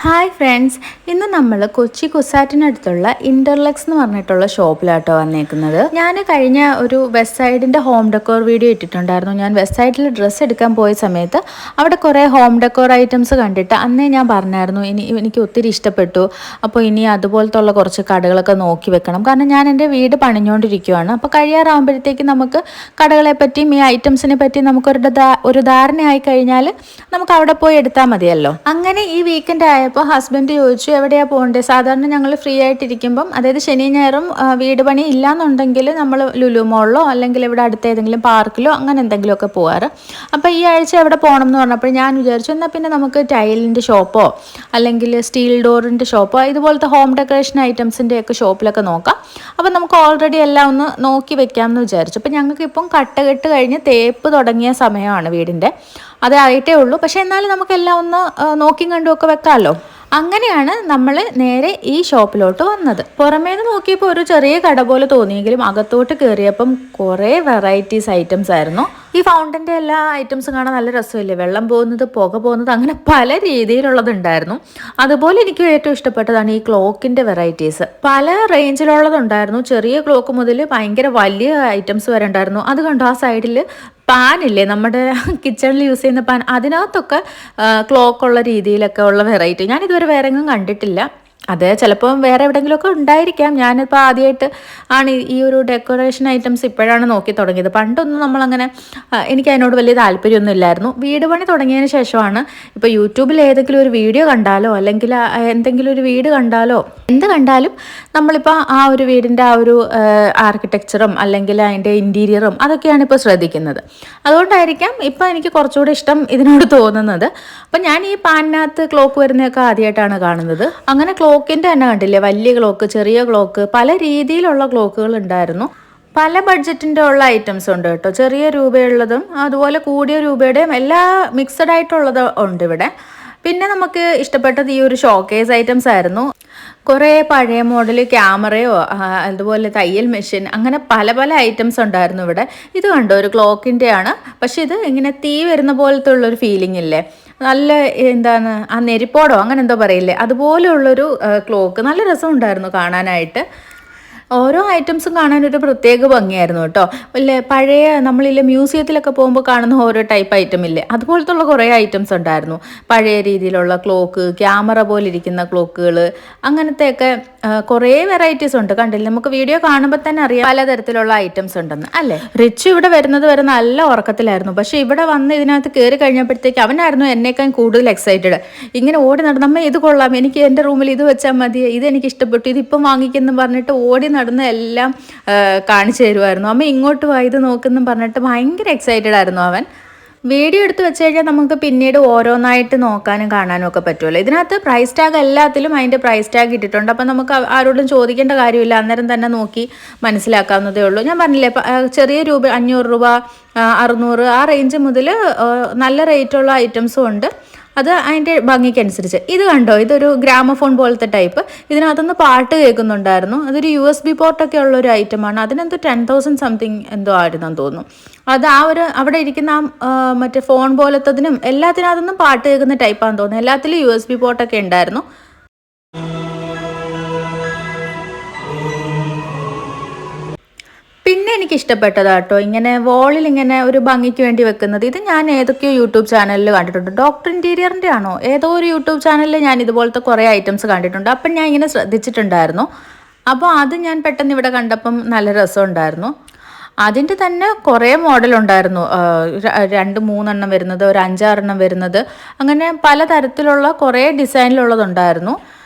Hi friends, ഇന്ന് നമ്മൾ കൊച്ചി കുസാറ്റിനടുത്തുള്ള ഇൻ്റർലക്സ് എന്ന് പറഞ്ഞിട്ടുള്ള ഷോപ്പിലാട്ടോ വന്നേക്കുന്നത്. ഞാൻ കഴിഞ്ഞ ഒരു വെസ്റ്റ് സൈഡിൻ്റെ ഹോം ഡെക്കോർ വീഡിയോ ഇട്ടിട്ടുണ്ടായിരുന്നു. ഞാൻ വെസ്റ്റ് സൈഡിൽ ഡ്രസ്സ് എടുക്കാൻ പോയ സമയത്ത് അവിടെ കുറേ ഹോം ഡെക്കോർ ഐറ്റംസ് കണ്ടിട്ട് അന്നേ ഞാൻ പറഞ്ഞായിരുന്നു എനിക്ക് ഒത്തിരി ഇഷ്ടപ്പെട്ടു. അപ്പോൾ ഇനി അതുപോലത്തുള്ള കുറച്ച് കടകളൊക്കെ നോക്കി വെക്കണം. കാരണം ഞാൻ എൻ്റെ വീട് പണിഞ്ഞുകൊണ്ടിരിക്കുകയാണ്. അപ്പോൾ കഴിയാറാകുമ്പോഴത്തേക്ക് നമുക്ക് കടകളെ പറ്റിയും ഈ ഐറ്റംസിനെ പറ്റിയും നമുക്കൊരു ധാരണയായി കഴിഞ്ഞാൽ നമുക്ക് അവിടെ പോയി എടുത്താൽ മതിയല്ലോ. അങ്ങനെ ഈ വീക്കെൻഡ് അപ്പോൾ ഹസ്ബൻഡ് ചോദിച്ചു എവിടെയാണ് പോകേണ്ടത്. സാധാരണ ഞങ്ങൾ ഫ്രീ ആയിട്ടിരിക്കുമ്പം, അതായത് ശനി ഞായറും വീട് പണി ഇല്ലാന്നുണ്ടെങ്കിൽ നമ്മൾ ലുലു മോളിലോ അല്ലെങ്കിൽ ഇവിടെ അടുത്ത ഏതെങ്കിലും പാർക്കിലോ അങ്ങനെ എന്തെങ്കിലുമൊക്കെ പോകാറ്. അപ്പോൾ ഈ ആഴ്ച എവിടെ പോകണം എന്ന് പറഞ്ഞപ്പോൾ ഞാൻ വിചാരിച്ചു എന്നാൽ പിന്നെ നമുക്ക് ടൈലിൻ്റെ ഷോപ്പോ അല്ലെങ്കിൽ സ്റ്റീൽ ഡോറിൻ്റെ ഷോപ്പോ ഇതുപോലത്തെ ഹോം ഡെക്കറേഷൻ ഐറ്റംസിൻ്റെയൊക്കെ ഷോപ്പിലൊക്കെ നോക്കാം. അപ്പോൾ നമുക്ക് ഓൾറെഡി എല്ലാം ഒന്ന് നോക്കി വെക്കാമെന്ന് വിചാരിച്ചു. അപ്പോൾ ഞങ്ങൾക്ക് ഇപ്പം കട്ടകെട്ട് കഴിഞ്ഞ് തേപ്പ് തുടങ്ങിയ സമയമാണ് വീടിൻ്റെ. അതായിട്ടേ ഉള്ളൂ. പക്ഷെ എന്നാലും നമുക്കെല്ലാം ഒന്ന് നോക്കിയും കണ്ടുമൊക്കെ വെക്കാമല്ലോ. അങ്ങനെയാണ് നമ്മൾ നേരെ ഈ ഷോപ്പിലോട്ട് വന്നത്. പുറമേന്ന് നോക്കിയപ്പോൾ ഒരു ചെറിയ കട പോലെ തോന്നിയെങ്കിലും അകത്തോട്ട് കയറിയപ്പം കുറേ വെറൈറ്റീസ് ഐറ്റംസ് ആയിരുന്നു. ഈ ഫൗണ്ടൻ്റെ എല്ലാ ഐറ്റംസും കാണാൻ നല്ല രസമില്ലേ, വെള്ളം പോകുന്നത്, പുക പോകുന്നത്, അങ്ങനെ പല രീതിയിലുള്ളതുണ്ടായിരുന്നു. അതുപോലെ എനിക്ക് ഏറ്റവും ഇഷ്ടപ്പെട്ടതാണ് ഈ ക്ലോക്കിൻ്റെ വെറൈറ്റീസ്. പല റേഞ്ചിലുള്ളതുണ്ടായിരുന്നു. ചെറിയ ക്ലോക്ക് മുതൽ ഭയങ്കര വലിയ ഐറ്റംസ് വരെ ഉണ്ടായിരുന്നു. അത് കണ്ടു, ആ സൈഡിൽ പാനില്ലേ, നമ്മുടെ കിച്ചണിൽ യൂസ് ചെയ്യുന്ന പാൻ, അതിനകത്തൊക്കെ ക്ലോക്കുള്ള രീതിയിലൊക്കെ ഉള്ള വെറൈറ്റി ഞാനിതുവരെ വേറെ എങ്ങും കണ്ടിട്ടില്ല. അത് ചിലപ്പോൾ വേറെ എവിടെയെങ്കിലുമൊക്കെ ഉണ്ടായിരിക്കാം. ഞാനിപ്പോൾ ആദ്യമായിട്ട് ആണ് ഈ ഒരു ഡെക്കറേഷൻ ഐറ്റംസ് ഇപ്പോഴാണ് നോക്കി തുടങ്ങിയത്. പണ്ടൊന്നും നമ്മളങ്ങനെ എനിക്ക് അതിനോട് വലിയ താല്പര്യമൊന്നും ഇല്ലായിരുന്നു. വീട് പണി തുടങ്ങിയതിന് ശേഷമാണ് ഇപ്പോൾ യൂട്യൂബിൽ ഏതെങ്കിലും ഒരു വീഡിയോ കണ്ടാലോ അല്ലെങ്കിൽ എന്തെങ്കിലും ഒരു വീട് കണ്ടാലോ എന്ത് കണ്ടാലും നമ്മളിപ്പോൾ ആ ഒരു വീടിൻ്റെ ആ ഒരു ആർക്കിടെക്ചറും അല്ലെങ്കിൽ അതിൻ്റെ ഇൻറ്റീരിയറും അതൊക്കെയാണ് ഇപ്പോൾ ശ്രദ്ധിക്കുന്നത്. അതുകൊണ്ടായിരിക്കാം ഇപ്പോൾ എനിക്ക് കുറച്ചുകൂടി ഇഷ്ടം ഇതിനോട് തോന്നുന്നത്. അപ്പം ഞാൻ ഈ പാനിനകത്ത് ക്ലോക്ക് വരുന്നതൊക്കെ ആദ്യമായിട്ടാണ് കാണുന്നത്. അങ്ങനെ ക്ലോക്കിൻ്റെ തന്നെ കണ്ടില്ലേ, വലിയ ക്ലോക്ക്, ചെറിയ ക്ലോക്ക്, പല രീതിയിലുള്ള ക്ലോക്കുകൾ ഉണ്ടായിരുന്നു. പല ബഡ്ജറ്റിൻ്റെ ഉള്ള ഐറ്റംസ് ഉണ്ട് കേട്ടോ. ചെറിയ രൂപയുള്ളതും അതുപോലെ കൂടിയ രൂപയുടെയും എല്ലാ മിക്സഡ് ആയിട്ടുള്ളത് ഉണ്ട് ഇവിടെ. പിന്നെ നമുക്ക് ഇഷ്ടപ്പെട്ടത് ഈ ഒരു ഷോക്കേസ് ഐറ്റംസ് ആയിരുന്നു. കുറേ പഴയ മോഡൽ ക്യാമറയോ അതുപോലെ തയ്യൽ മെഷീൻ, അങ്ങനെ പല പല ഐറ്റംസ് ഉണ്ടായിരുന്നു ഇവിടെ. ഇത് കണ്ടോ, ഒരു ക്ലോക്കിൻ്റെ ആണ്. പക്ഷെ ഇത് ഇങ്ങനെ തീ വരുന്ന പോലത്തെ ഉള്ളൊരു ഫീലിംഗ് ഇല്ലേ, നല്ല എന്താണ് ആ നെരിപ്പോടോ അങ്ങനെ എന്തോ പറയില്ലേ, അതുപോലെയുള്ളൊരു ക്ലോക്ക്. നല്ല രസമുണ്ടായിരുന്നു കാണാനായിട്ട്. ഓരോ ഐറ്റംസും കാണാനൊരു പ്രത്യേക ഭംഗിയായിരുന്നു കേട്ടോ. ഇല്ലേ, പഴയ നമ്മളില്ലേ മ്യൂസിയത്തിലൊക്കെ പോകുമ്പോൾ കാണുന്ന ഓരോ ടൈപ്പ് ഐറ്റം ഇല്ലേ, അതുപോലത്തുള്ള കുറേ ഐറ്റംസ് ഉണ്ടായിരുന്നു. പഴയ രീതിയിലുള്ള ക്ലോക്ക്, ക്യാമറ പോലെ ഇരിക്കുന്ന ക്ലോക്കുകൾ, അങ്ങനത്തെയൊക്കെ കുറേ വെറൈറ്റീസ് ഉണ്ട്. കണ്ടില്ലേ, നമുക്ക് വീഡിയോ കാണുമ്പോൾ തന്നെ അറിയാം പലതരത്തിലുള്ള ഐറ്റംസ് ഉണ്ടെന്ന് അല്ലേ. റിച്ച് ഇവിടെ വരുന്നത് വരെ നല്ല ഉറക്കത്തിലായിരുന്നു. പക്ഷേ ഇവിടെ വന്ന് ഇതിനകത്ത് കയറി കഴിഞ്ഞപ്പോഴത്തേക്ക് അവനായിരുന്നു എന്നേക്കാൾ കൂടുതൽ എക്സൈറ്റഡ്. ഇങ്ങനെ ഓടി നടന്ന് അമ്മ ഇത് കൊള്ളാം, എനിക്ക് എൻ്റെ റൂമിൽ ഇത് വെച്ചാൽ മതി, ഇതെനിക്ക് ഇഷ്ടപ്പെട്ടു, ഇതിപ്പം വാങ്ങിക്കുന്നു പറഞ്ഞിട്ട് ഓടി നടന്ന് എല്ലാം കാണിച്ചു തരുമായിരുന്നു. അമ്മ ഇങ്ങോട്ട് വാ, ഇത് നോക്കുന്നു പറഞ്ഞിട്ട് ഭയങ്കര എക്സൈറ്റഡ് ആയിരുന്നു അവൻ. വീഡിയോ എടുത്ത് വെച്ച് കഴിഞ്ഞാൽ നമുക്ക് പിന്നീട് ഓരോന്നായിട്ട് നോക്കാനും കാണാനും ഒക്കെ പറ്റുമല്ലോ. ഇതിനകത്ത് പ്രൈസ് ടാഗ് എല്ലാത്തിലും അതിൻ്റെ പ്രൈസ് ടാഗ് ഇട്ടിട്ടുണ്ട്. അപ്പം നമുക്ക് ആരോടും ചോദിക്കേണ്ട കാര്യമില്ല, അന്നേരം തന്നെ നോക്കി മനസ്സിലാക്കാവുന്നതേ ഉള്ളൂ. ഞാൻ പറഞ്ഞില്ലേ, ചെറിയ രൂപ 500 രൂപ, 600 ആ റേഞ്ച് മുതൽ നല്ല റേറ്റുള്ള ഐറ്റംസും ഉണ്ട്. അത് അതിൻ്റെ ഭംഗിക്കനുസരിച്ച്. ഇത് കണ്ടോ, ഇതൊരു ഗ്രാമഫോൺ പോലത്തെ ടൈപ്പ്. ഇതിനകത്തുനിന്ന് പാട്ട് കേൾക്കുന്നുണ്ടായിരുന്നു. അതൊരു USB പോർട്ടൊക്കെ ഉള്ളൊരു ഐറ്റമാണ്. അതിനെന്തോ 10,000 സംതിങ് എന്തോ ആയിരുന്നെന്ന് തോന്നുന്നു. അത് ആ ഒരു അവിടെ ഇരിക്കുന്ന മറ്റേ ഫോൺ പോലത്തതിനും എല്ലാത്തിനകത്തുനിന്നും പാട്ട് കേൾക്കുന്ന ടൈപ്പാണെന്ന് തോന്നുന്നു. എല്ലാത്തിലും USB പോർട്ടൊക്കെ ഉണ്ടായിരുന്നു. പിന്നെ എനിക്ക് ഇഷ്ടപ്പെട്ടതാട്ടോ ഇങ്ങനെ വോളിൽ ഇങ്ങനെ ഒരു ഭംഗിക്ക് വേണ്ടി വെക്കുന്നത്. ഇത് ഞാൻ ഏതൊക്കെയോ യൂട്യൂബ് ചാനലിൽ കണ്ടിട്ടുണ്ട്. ഡോക്ടർ ഇൻറ്റീരിയറിൻ്റെ ആണോ ഏതോ ഒരു യൂട്യൂബ് ചാനലിൽ ഞാൻ ഇതുപോലത്തെ കുറേ ഐറ്റംസ് കണ്ടിട്ടുണ്ട്. അപ്പം ഞാൻ ഇങ്ങനെ ശ്രദ്ധിച്ചിട്ടുണ്ടായിരുന്നു. അപ്പോൾ അത് ഞാൻ പെട്ടെന്ന് ഇവിടെ കണ്ടപ്പം നല്ല രസമുണ്ടായിരുന്നു. അതിൻ്റെ തന്നെ കുറേ മോഡലുണ്ടായിരുന്നു. 2-3 എണ്ണം വരുന്നത്, ഒരു 5-6 എണ്ണം വരുന്നത്, അങ്ങനെ പലതരത്തിലുള്ള കുറേ ഡിസൈനിലുള്ളതുണ്ടായിരുന്നു.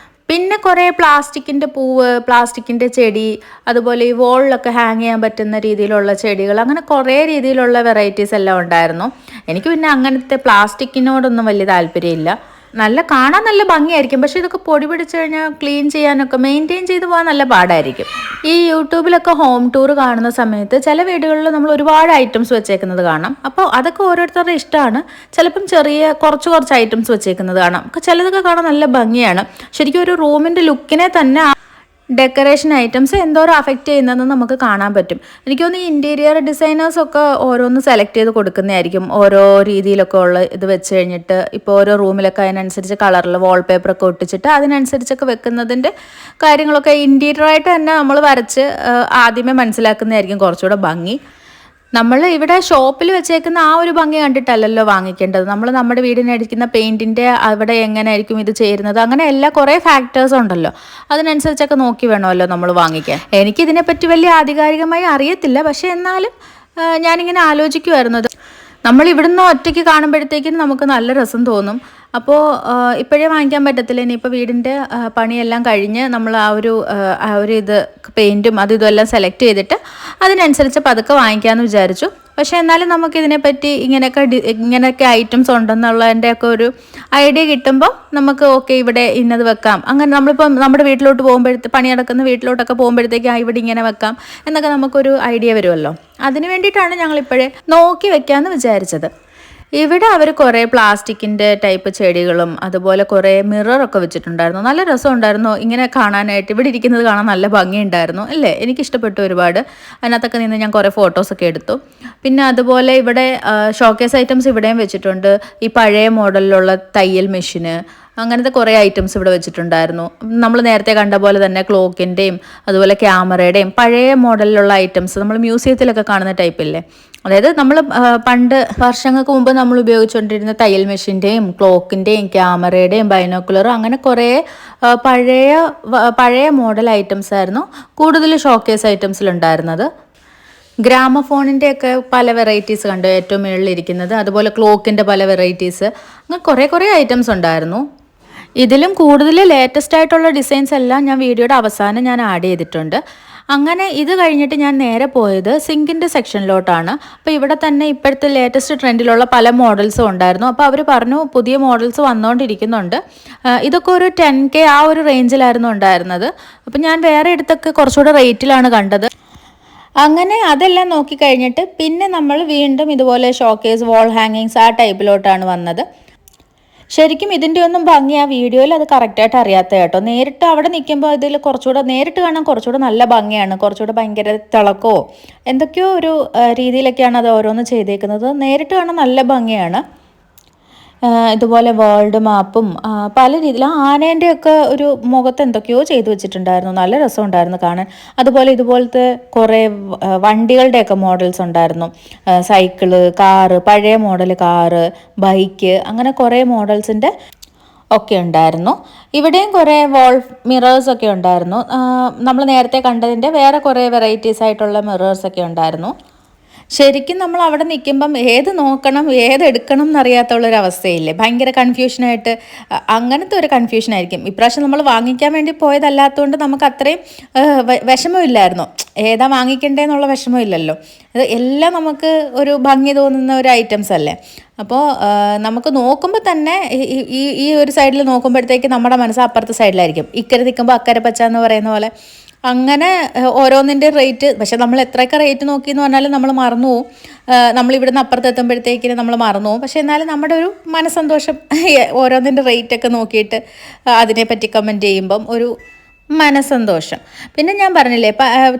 പിന്നെ കുറേ പ്ലാസ്റ്റിക്കിൻ്റെ പൂവ്, പ്ലാസ്റ്റിക്കിൻ്റെ ചെടി, അതുപോലെ ഈ വോളിലൊക്കെ ഹാങ് ചെയ്യാൻ പറ്റുന്ന രീതിയിലുള്ള ചെടികൾ, അങ്ങനെ കുറേ രീതിയിലുള്ള വെറൈറ്റീസ് എല്ലാം ഉണ്ടായിരുന്നു. എനിക്ക് പിന്നെ അങ്ങനത്തെ പ്ലാസ്റ്റിക്കിനോടൊന്നും വലിയ താല്പര്യമില്ല. കാണാൻ നല്ല ഭംഗിയായിരിക്കും. പക്ഷേ ഇതൊക്കെ പൊടി പിടിച്ച് കഴിഞ്ഞാൽ ക്ലീൻ ചെയ്യാനൊക്കെ മെയിൻറ്റെയിൻ ചെയ്ത് പോകാൻ നല്ല പാടായിരിക്കും. ഈ യൂട്യൂബിലൊക്കെ ഹോം ടൂർ കാണുന്ന സമയത്ത് ചില വീടുകളിൽ നമ്മൾ ഒരുപാട് ഐറ്റംസ് വെച്ചേക്കുന്നത് കാണാം. അപ്പോൾ അതൊക്കെ ഓരോരുത്തരുടെ ഇഷ്ടമാണ്. ചിലപ്പം കുറച്ച് ഐറ്റംസ് വെച്ചേക്കുന്നത് കാണാം. ചിലതൊക്കെ കാണാൻ നല്ല ഭംഗിയാണ്. ശരിക്കും ഒരു റൂമിൻ്റെ ലുക്കിനെ തന്നെ ഡെക്കറേഷൻ ഐറ്റംസ് എന്തോരം അഫക്റ്റ് ചെയ്യുന്നതെന്ന് നമുക്ക് കാണാൻ പറ്റും. എനിക്ക് തോന്നുന്നു ഈ ഇൻറ്റീരിയർ ഡിസൈനേഴ്സൊക്കെ ഓരോന്ന് സെലക്ട് ചെയ്ത് കൊടുക്കുന്നതായിരിക്കും. ഓരോ രീതിയിലൊക്കെ ഉള്ള ഇത് വെച്ച് കഴിഞ്ഞിട്ട് ഇപ്പോൾ ഓരോ റൂമിലൊക്കെ അതിനനുസരിച്ച് കളറിൽ വാൾപേപ്പറൊക്കെ ഒട്ടിച്ചിട്ട് അതിനനുസരിച്ചൊക്കെ വെക്കുന്നതിൻ്റെ കാര്യങ്ങളൊക്കെ ഇൻറ്റീരിയറായിട്ട് തന്നെ നമ്മൾ വരച്ച് ആദ്യമേ മനസ്സിലാക്കുന്നതായിരിക്കും കുറച്ചുകൂടെ ഭംഗി. നമ്മൾ ഇവിടെ ഷോപ്പിൽ വെച്ചേക്കുന്ന ആ ഒരു ഭംഗി കണ്ടിട്ടല്ലല്ലോ വാങ്ങിക്കേണ്ടത്. നമ്മൾ നമ്മുടെ വീടിനടിക്കുന്ന പെയിൻറ്റിൻ്റെ അവിടെ എങ്ങനെയായിരിക്കും ഇത് ചേരുന്നത്, അങ്ങനെ എല്ലാ കുറേ ഫാക്ടേഴ്സ് ഉണ്ടല്ലോ. അതിനനുസരിച്ചൊക്കെ നോക്കി വേണമല്ലോ നമ്മൾ വാങ്ങിക്കാൻ. എനിക്കിതിനെപ്പറ്റി വലിയ ആധികാരികമായി അറിയത്തില്ല, പക്ഷേ എന്നാലും ഞാനിങ്ങനെ ആലോചിക്കുമായിരുന്നു. നമ്മൾ ഇവിടുന്ന് ഒറ്റയ്ക്ക് കാണുമ്പോഴത്തേക്കും നമുക്ക് നല്ല രസം തോന്നും. അപ്പോൾ ഇപ്പോഴേ വാങ്ങിക്കാൻ പറ്റത്തില്ല. ഇനിയിപ്പോൾ വീടിൻ്റെ പണിയെല്ലാം കഴിഞ്ഞ് നമ്മൾ ആ ഒരു ഇത് പെയിൻറ്റും അതും ഇതെല്ലാം സെലക്ട് ചെയ്തിട്ട് അതിനനുസരിച്ച് പതുക്കെ വാങ്ങിക്കാമെന്ന് വിചാരിച്ചു. പക്ഷേ എന്നാലും നമുക്കിതിനെപ്പറ്റി ഇങ്ങനെയൊക്കെ ഐറ്റംസ് ഉണ്ടെന്നുള്ളതിൻ്റെയൊക്കെ ഒരു ഐഡിയ കിട്ടുമ്പോൾ നമുക്ക് ഓക്കെ ഇവിടെ ഇന്നത് വെക്കാം, അങ്ങനെ നമ്മളിപ്പം നമ്മുടെ വീട്ടിലോട്ട് പണി നടക്കുന്ന വീട്ടിലോട്ടൊക്കെ പോകുമ്പോഴത്തേക്ക് ഇവിടെ ഇങ്ങനെ വെക്കാം എന്നൊക്കെ നമുക്കൊരു ഐഡിയ വരുമല്ലോ. അതിന് വേണ്ടിയിട്ടാണ് ഞങ്ങളിപ്പോഴേ നോക്കി വെക്കാമെന്ന് വിചാരിച്ചത്. ഇവിടെ അവർ കുറേ പ്ലാസ്റ്റിക്കിൻ്റെ ടൈപ്പ് ചെടികളും അതുപോലെ കുറേ മിററൊക്കെ വെച്ചിട്ടുണ്ടായിരുന്നു. നല്ല രസമുണ്ടായിരുന്നു ഇങ്ങനെ കാണാനായിട്ട്. ഇവിടെ ഇരിക്കുന്നത് കാണാൻ നല്ല ഭംഗിയുണ്ടായിരുന്നു അല്ലേ, എനിക്കിഷ്ടപ്പെട്ടു ഒരുപാട്. അതിനകത്തൊക്കെ നിന്ന് ഞാൻ കുറേ ഫോട്ടോസൊക്കെ എടുത്തു. പിന്നെ അതുപോലെ ഇവിടെ ഷോക്കേസ് ഐറ്റംസ് ഇവിടെയും വെച്ചിട്ടുണ്ട്. ഈ പഴയ മോഡലിലുള്ള തയ്യൽ മെഷീന്, അങ്ങനത്തെ കുറേ ഐറ്റംസ് ഇവിടെ വെച്ചിട്ടുണ്ടായിരുന്നു. നമ്മൾ നേരത്തെ കണ്ട പോലെ തന്നെ ക്ലോക്കിൻ്റെയും അതുപോലെ ക്യാമറയുടെയും പഴയ മോഡലിലുള്ള ഐറ്റംസ് നമ്മൾ മ്യൂസിയത്തിലൊക്കെ കാണുന്ന ടൈപ്പില്ലേ, അതായത് നമ്മൾ പണ്ട് വർഷങ്ങൾക്ക് മുമ്പ് നമ്മൾ ഉപയോഗിച്ചുകൊണ്ടിരുന്ന തയ്യൽ മെഷീൻ്റെയും ക്ലോക്കിൻ്റെയും ക്യാമറയുടെയും ബൈനോക്കുലറും അങ്ങനെ കുറേ പഴയ മോഡൽ ഐറ്റംസ് ആയിരുന്നു കൂടുതൽ ഷോക്കേസ് ഐറ്റംസിലുണ്ടായിരുന്നത്. ഗ്രാമഫോണിൻ്റെയൊക്കെ പല വെറൈറ്റീസ് കണ്ടു ഏറ്റവും മുകളിലിരിക്കുന്നത്, അതുപോലെ ക്ലോക്കിൻ്റെ പല വെറൈറ്റീസ്, അങ്ങനെ കുറേ ഐറ്റംസ് ഉണ്ടായിരുന്നു. ഇതിലും കൂടുതൽ ലേറ്റസ്റ്റ് ആയിട്ടുള്ള ഡിസൈൻസ് എല്ലാം ഞാൻ വീഡിയോയുടെ അവസാനം ഞാൻ ആഡ് ചെയ്തിട്ടുണ്ട്. അങ്ങനെ ഇത് കഴിഞ്ഞിട്ട് ഞാൻ നേരെ പോയത് സിങ്കിൻ്റെ സെക്ഷനിലോട്ടാണ്. അപ്പോൾ ഇവിടെ തന്നെ ഇപ്പോഴത്തെ ലേറ്റസ്റ്റ് ട്രെൻഡിലുള്ള പല മോഡൽസും ഉണ്ടായിരുന്നു. അപ്പോൾ അവർ പറഞ്ഞു പുതിയ മോഡൽസ് വന്നുകൊണ്ടിരിക്കുന്നുണ്ട്. ഇതൊക്കെ ഒരു 10K ആ ഒരു റേഞ്ചിലായിരുന്നു ഉണ്ടായിരുന്നത്. അപ്പോൾ ഞാൻ വേറെ എടുത്തൊക്കെ കുറച്ചുകൂടെ റേറ്റിലാണ് കണ്ടത്. അങ്ങനെ അതെല്ലാം നോക്കിക്കഴിഞ്ഞിട്ട് പിന്നെ നമ്മൾ വീണ്ടും ഇതുപോലെ ഷോക്കേസ് വാൾ ഹാങ്ങിങ്സ് ആ ടൈപ്പിലോട്ടാണ് വന്നത്. ശരിക്കും ഇതിൻ്റെ ഒന്നും ഭംഗി ആ വീഡിയോയിൽ അത് കറക്റ്റായിട്ട് അറിയാത്ത കേട്ടോ. നേരിട്ട് അവിടെ നിൽക്കുമ്പോൾ ഇതിൽ കുറച്ചുകൂടെ നേരിട്ട് കാണാൻ കുറച്ചുകൂടെ നല്ല ഭംഗിയാണ്, കുറച്ചുകൂടെ ഭയങ്കര തിളക്കോ എന്തൊക്കെയോ ഒരു രീതിയിലൊക്കെയാണ് അത് ഓരോന്ന് ചെയ്തേക്കുന്നത്. നേരിട്ട് കാണാൻ നല്ല ഭംഗിയാണ്. ഇതുപോലെ വേൾഡ് മാപ്പും പല രീതിയിൽ ആനേൻ്റെയൊക്കെ ഒരു മുഖത്ത് എന്തൊക്കെയോ ചെയ്തു വെച്ചിട്ടുണ്ടായിരുന്നു. നല്ല രസമുണ്ടായിരുന്നു കാണാൻ. അതുപോലെ ഇതുപോലത്തെ കുറേ വണ്ടികളുടെയൊക്കെ മോഡൽസ് ഉണ്ടായിരുന്നു. സൈക്കിള്, കാറ്, പഴയ മോഡൽ കാറ്, ബൈക്ക്, അങ്ങനെ കുറേ മോഡൽസിൻ്റെ ഒക്കെ ഉണ്ടായിരുന്നു. ഇവിടെയും കുറേ വാൾ മിറേഴ്സൊക്കെ ഉണ്ടായിരുന്നു. നമ്മൾ നേരത്തെ കണ്ടതിൻ്റെ വേറെ കുറേ വെറൈറ്റീസ് ആയിട്ടുള്ള മിറേഴ്സൊക്കെ ഉണ്ടായിരുന്നു. ശരിക്കും നമ്മൾ അവിടെ നിൽക്കുമ്പം ഏത് നോക്കണം ഏതെടുക്കണം എന്നറിയാത്തുള്ളൊരവസ്ഥയില്ലേ, ഭയങ്കര കൺഫ്യൂഷനായിട്ട്. അങ്ങനത്തെ ഒരു കൺഫ്യൂഷനായിരിക്കും. ഇപ്രാവശ്യം നമ്മൾ വാങ്ങിക്കാൻ വേണ്ടി പോയതല്ലാത്തതുകൊണ്ട് നമുക്ക് അത്രയും വിഷമമില്ലായിരുന്നു. ഏതാ വാങ്ങിക്കേണ്ടതെന്നുള്ള വിഷമമില്ലല്ലോ. അത് എല്ലാം നമുക്ക് ഒരു ഭംഗി തോന്നുന്ന ഒരു ഐറ്റംസ് അല്ലേ. അപ്പോൾ നമുക്ക് നോക്കുമ്പോൾ തന്നെ ഈ ഒരു സൈഡിൽ നോക്കുമ്പോഴത്തേക്ക് നമ്മുടെ മനസ്സ് അപ്പുറത്തെ സൈഡിലായിരിക്കും. ഇക്കരെ നിൽക്കുമ്പോൾ അക്കരെ പച്ച എന്ന് പറയുന്ന പോലെ അങ്ങനെ ഓരോന്നിൻ്റെ റേറ്റ്. പക്ഷെ നമ്മൾ എത്രയൊക്കെ റേറ്റ് നോക്കിയെന്ന് പറഞ്ഞാലും നമ്മൾ മറന്നു പോകും. നമ്മളിവിടുന്ന് അപ്പുറത്ത് എത്തുമ്പോഴത്തേക്കിന് നമ്മൾ മറന്നു പോകും. പക്ഷെ എന്നാലും നമ്മുടെ ഒരു മനസ്സന്തോഷം ഓരോന്നിൻ്റെ റേറ്റൊക്കെ നോക്കിയിട്ട് അതിനെപ്പറ്റി കമൻറ്റ് ചെയ്യുമ്പം ഒരു മനസ്സന്തോഷം. പിന്നെ ഞാൻ പറഞ്ഞില്ലേ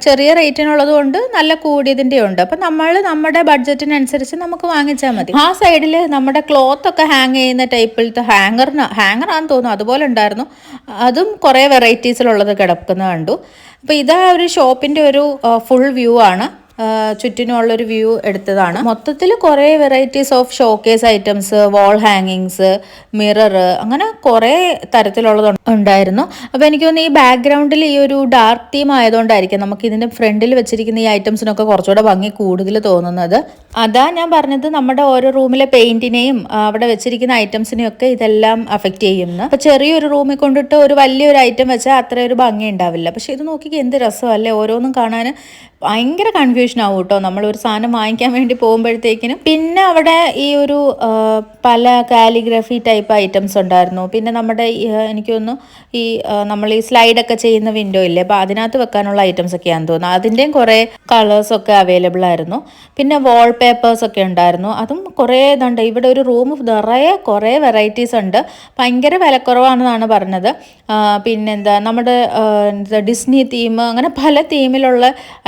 ചെറിയ റേറ്റിനുള്ളത് കൊണ്ട് നല്ല കൂടിയതിൻ്റെ ഉണ്ട്. അപ്പം നമ്മൾ നമ്മുടെ ബഡ്ജറ്റിനനുസരിച്ച് നമുക്ക് വാങ്ങിച്ചാൽ മതി. ആ സൈഡിൽ നമ്മുടെ ക്ലോത്തൊക്കെ ഹാങ് ചെയ്യുന്ന ടൈപ്പിലത്തെ ഹാങ്ങറാണെന്ന് തോന്നുന്നു, അതുപോലെ ഉണ്ടായിരുന്നു. അതും കുറേ വെറൈറ്റീസിലുള്ളത് കിടക്കുന്നത് കണ്ടു. അപ്പോൾ ഇതാ ഒരു ഷോപ്പിൻ്റെ ഒരു ഫുൾ വ്യൂ ആണ്. ചുറ്റിനുമുള്ളൊരു വ്യൂ എടുത്തതാണ്. മൊത്തത്തിൽ കുറേ varieties of showcase items, wall ഹാങ്ങിങ്സ്, മിറർ, അങ്ങനെ കുറേ തരത്തിലുള്ളത് ഉണ്ടായിരുന്നു. അപ്പോൾ എനിക്ക് തോന്നുന്നു ഈ ബാക്ക്ഗ്രൗണ്ടിൽ ഈ ഒരു ഡാർക്ക് തീം ആയതുകൊണ്ടായിരിക്കും നമുക്ക് ഇതിൻ്റെ ഫ്രണ്ടിൽ വെച്ചിരിക്കുന്ന ഈ ഐറ്റംസിനൊക്കെ കുറച്ചുകൂടെ ഭംഗി കൂടുതൽ തോന്നുന്നത്. അതാ ഞാൻ പറഞ്ഞത് നമ്മുടെ ഓരോ റൂമിലെ പെയിൻറ്റിനെയും അവിടെ വെച്ചിരിക്കുന്ന ഐറ്റംസിനെയും ഒക്കെ ഇതെല്ലാം അഫക്റ്റ് ചെയ്യുന്നു. അപ്പോൾ ചെറിയൊരു റൂമിൽ കൊണ്ടിട്ട് ഒരു വലിയൊരു ഐറ്റം വെച്ചാൽ അത്രയൊരു ഭംഗി ഉണ്ടാവില്ല. പക്ഷേ ഇത് നോക്കി എന്ത് രസമല്ലേ, ഓരോന്നും കാണാൻ ഭയങ്കര കൺഫ്യൂഷൻ ആവും കേട്ടോ നമ്മളൊരു സാധനം വാങ്ങിക്കാൻ വേണ്ടി പോകുമ്പോഴത്തേക്കിനും. പിന്നെ അവിടെ ഈ ഒരു പല കാലിഗ്രഫി ടൈപ്പ് ഐറ്റംസ് ഉണ്ടായിരുന്നു. പിന്നെ നമ്മുടെ എനിക്ക് തോന്നുന്നു ഈ നമ്മൾ ഈ സ്ലൈഡൊക്കെ ചെയ്യുന്ന വിൻഡോ ഇല്ലേ, അപ്പോൾ അതിനകത്ത് വെക്കാനുള്ള ഐറ്റംസ് ഒക്കെയാണെന്ന് തോന്നുന്നു. അതിൻ്റെയും കുറേ കളേഴ്സൊക്കെ അവൈലബിൾ ആയിരുന്നു. പിന്നെ വാൾ വാൾപേപ്പേഴ്സൊക്കെ ഉണ്ടായിരുന്നു. അതും കുറേ ഇതുണ്ട്. ഇവിടെ ഒരു റൂം നിറയെ കുറേ വെറൈറ്റീസ് ഉണ്ട്. ഭയങ്കര വിലക്കുറവാണെന്നാണ് പറഞ്ഞത്. പിന്നെന്താ നമ്മുടെ ഡിസ്നി തീം, അങ്ങനെ പല തീമിലുള്ള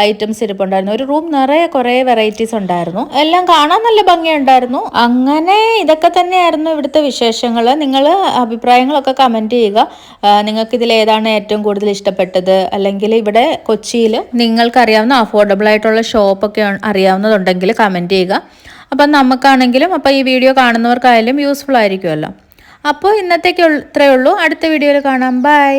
ഐറ്റംസ് ഇരിപ്പുണ്ടായിരുന്നു. ഒരു റൂം നിറയെ കുറേ വെറൈറ്റീസ് ഉണ്ടായിരുന്നു. എല്ലാം കാണാൻ നല്ല ഭംഗിയുണ്ടായിരുന്നു. അങ്ങനെ ഇതൊക്കെ തന്നെയായിരുന്നു ഇവിടുത്തെ വിശേഷങ്ങൾ. നിങ്ങൾ അഭിപ്രായങ്ങളൊക്കെ കമൻറ്റ് ചെയ്യുക. നിങ്ങൾക്ക് ഇതിൽ ഏതാണ് ഏറ്റവും കൂടുതൽ ഇഷ്ടപ്പെട്ടത്, അല്ലെങ്കിൽ ഇവിടെ കൊച്ചിയിൽ നിങ്ങൾക്കറിയാവുന്ന അഫോർഡബിൾ ആയിട്ടുള്ള ഷോപ്പൊക്കെ അറിയാവുന്നതുണ്ടെങ്കിൽ കമൻറ്റ് ചെയ്യുക. അപ്പം നമുക്കാണെങ്കിലും അപ്പോൾ ഈ വീഡിയോ കാണുന്നവർക്കായാലും യൂസ്ഫുൾ ആയിരിക്കുമല്ലോ. അപ്പോൾ ഇന്നത്തേക്ക് ഇത്രയേ ഉള്ളൂ. അടുത്ത വീഡിയോയിൽ കാണാം. ബൈ.